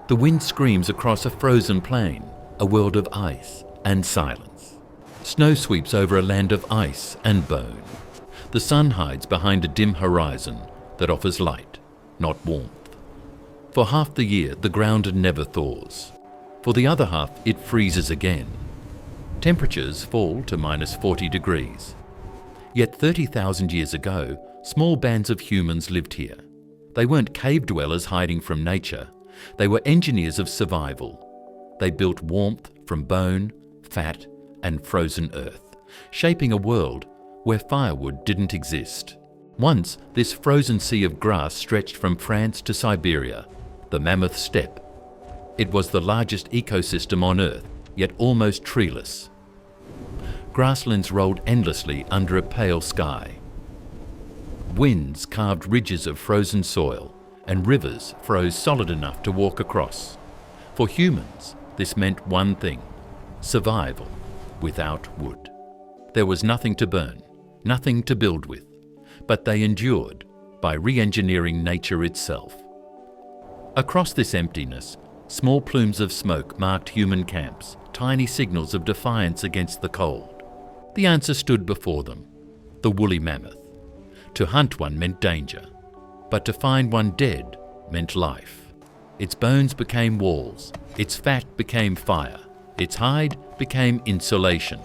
The wind screams across a frozen plain, a world of ice and silence. Snow sweeps over a land of ice and bone. The sun hides behind a dim horizon that offers light, not warmth. For half the year, the ground never thaws. For the other half, it freezes again. Temperatures fall to -40 degrees. Yet 30,000 years ago, small bands of humans lived here. They weren't cave dwellers hiding from nature. They were engineers of survival. They built warmth from bone, fat, and frozen earth, shaping a world where firewood didn't exist. Once, this frozen sea of grass stretched from France to Siberia, the Mammoth steppe. It was the largest ecosystem on Earth, yet almost treeless. Grasslands rolled endlessly under a pale sky. Winds carved ridges of frozen soil, and rivers froze solid enough to walk across. For humans, this meant one thing: survival without wood. There was nothing to burn, nothing to build with, but they endured by re-engineering nature itself. Across this emptiness, small plumes of smoke marked human camps, tiny signals of defiance against the cold. The answer stood before them: the woolly mammoth. To hunt one meant danger, but to find one dead meant life. Its bones became walls, its fat became fire, its hide became insulation.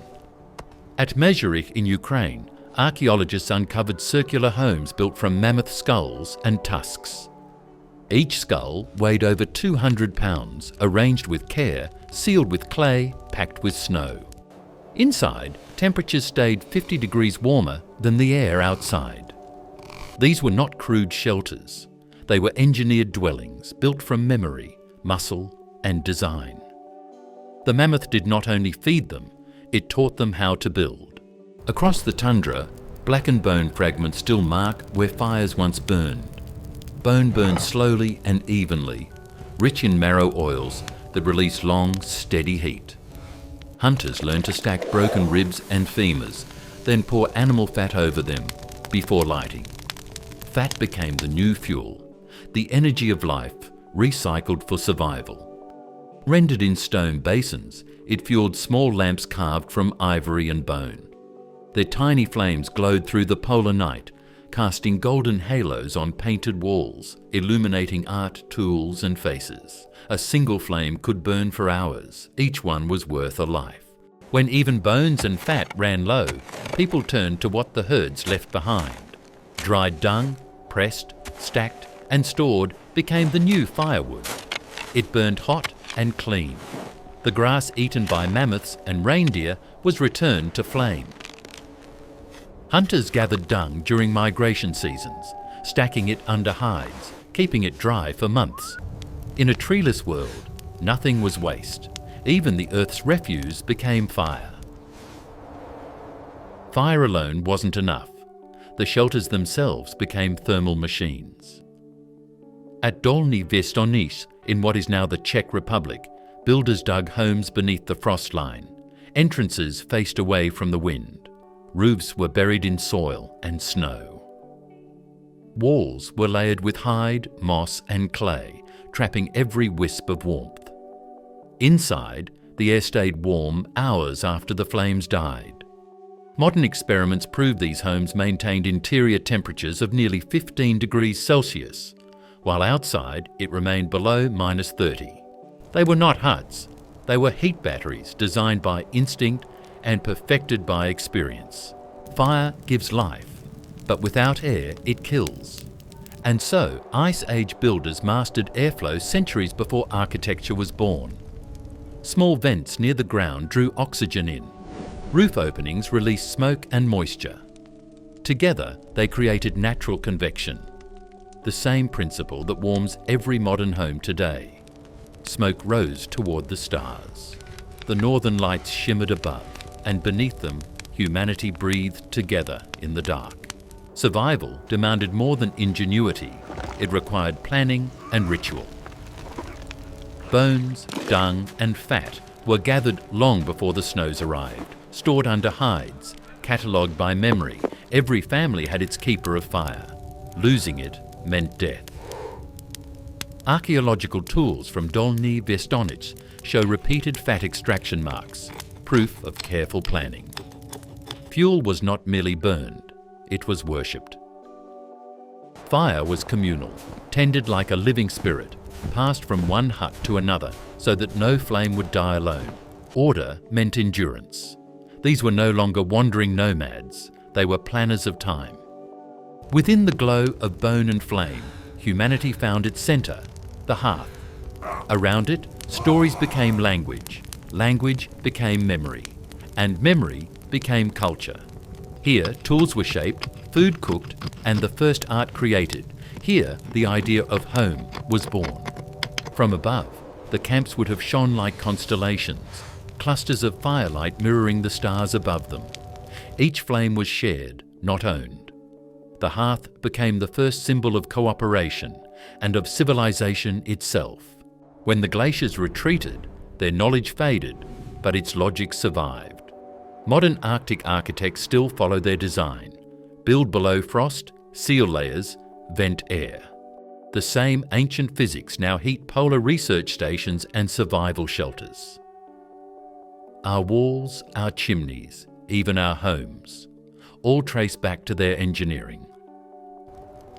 At Mezhyrich in Ukraine, archaeologists uncovered circular homes built from mammoth skulls and tusks. Each skull weighed over 200 pounds, arranged with care, sealed with clay, packed with snow. Inside, temperatures stayed 50 degrees warmer than the air outside. These were not crude shelters. They were engineered dwellings built from memory, muscle, and design. The mammoth did not only feed them, it taught them how to build. Across the tundra, blackened bone fragments still mark where fires once burned. Bone burns slowly and evenly, rich in marrow oils that release long, steady heat. Hunters learned to stack broken ribs and femurs, then pour animal fat over them before lighting. Fat became the new fuel, the energy of life recycled for survival. Rendered in stone basins, it fueled small lamps carved from ivory and bone. Their tiny flames glowed through the polar night, casting golden halos on painted walls, illuminating art, tools, and faces. A single flame could burn for hours. Each one was worth a life. When even bones and fat ran low, people turned to what the herds left behind. Dried dung, pressed, stacked, and stored, became the new firewood. It burned hot and clean. The grass eaten by mammoths and reindeer was returned to flame. Hunters gathered dung during migration seasons, stacking it under hides, keeping it dry for months. In a treeless world, nothing was waste. Even the earth's refuse became fire. Fire alone wasn't enough. The shelters themselves became thermal machines. At Dolny Věstonice, in what is now the Czech Republic, builders dug homes beneath the frost line. Entrances faced away from the wind. Roofs were buried in soil and snow. Walls were layered with hide, moss, and clay, trapping every wisp of warmth. Inside, the air stayed warm hours after the flames died. Modern experiments prove these homes maintained interior temperatures of nearly 15 degrees Celsius, while outside it remained below -30. They were not huts. They were heat batteries designed by instinct and perfected by experience. Fire gives life, but without air it kills. And so, Ice Age builders mastered airflow centuries before architecture was born. Small vents near the ground drew oxygen in. Roof openings released smoke and moisture. Together, they created natural convection, the same principle that warms every modern home today. Smoke rose toward the stars. The northern lights shimmered above, and beneath them, humanity breathed together in the dark. Survival demanded more than ingenuity. It required planning and ritual. Bones, dung, and fat were gathered long before the snows arrived, stored under hides, catalogued by memory. Every family had its keeper of fire. Losing it meant death. Archaeological tools from Dolny Vestonich show repeated fat extraction marks, proof of careful planning. Fuel was not merely burned, it was worshipped. Fire was communal, tended like a living spirit, passed from one hut to another so that no flame would die alone. Order meant endurance. These were no longer wandering nomads, they were planners of time. Within the glow of bone and flame, humanity found its centre, the hearth. Around it, stories became language, language became memory, and memory became culture. Here, tools were shaped, food cooked, and the first art created. Here, the idea of home was born. From above, the camps would have shone like constellations, clusters of firelight mirroring the stars above them. Each flame was shared, not owned. The hearth became the first symbol of cooperation and of civilization itself. When the glaciers retreated, their knowledge faded, but its logic survived. Modern Arctic architects still follow their design. Build below frost, seal layers, vent air. The same ancient physics now heat polar research stations and survival shelters. Our walls, our chimneys, even our homes, all trace back to their engineering.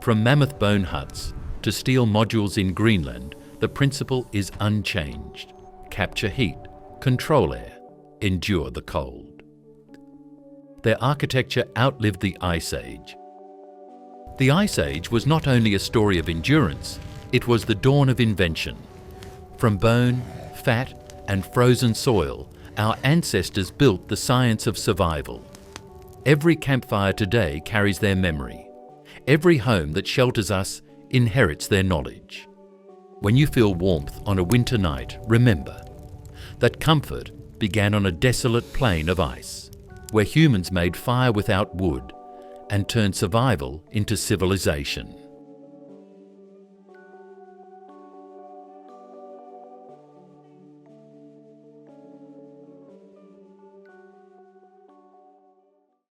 From mammoth bone huts to steel modules in Greenland, the principle is unchanged. Capture heat, control air, endure the cold. Their architecture outlived the Ice Age. The Ice Age was not only a story of endurance, it was the dawn of invention. From bone, fat, and frozen soil, our ancestors built the science of survival. Every campfire today carries their memory. Every home that shelters us inherits their knowledge. When you feel warmth on a winter night, remember that comfort began on a desolate plain of ice, where humans made fire without wood and turned survival into civilization.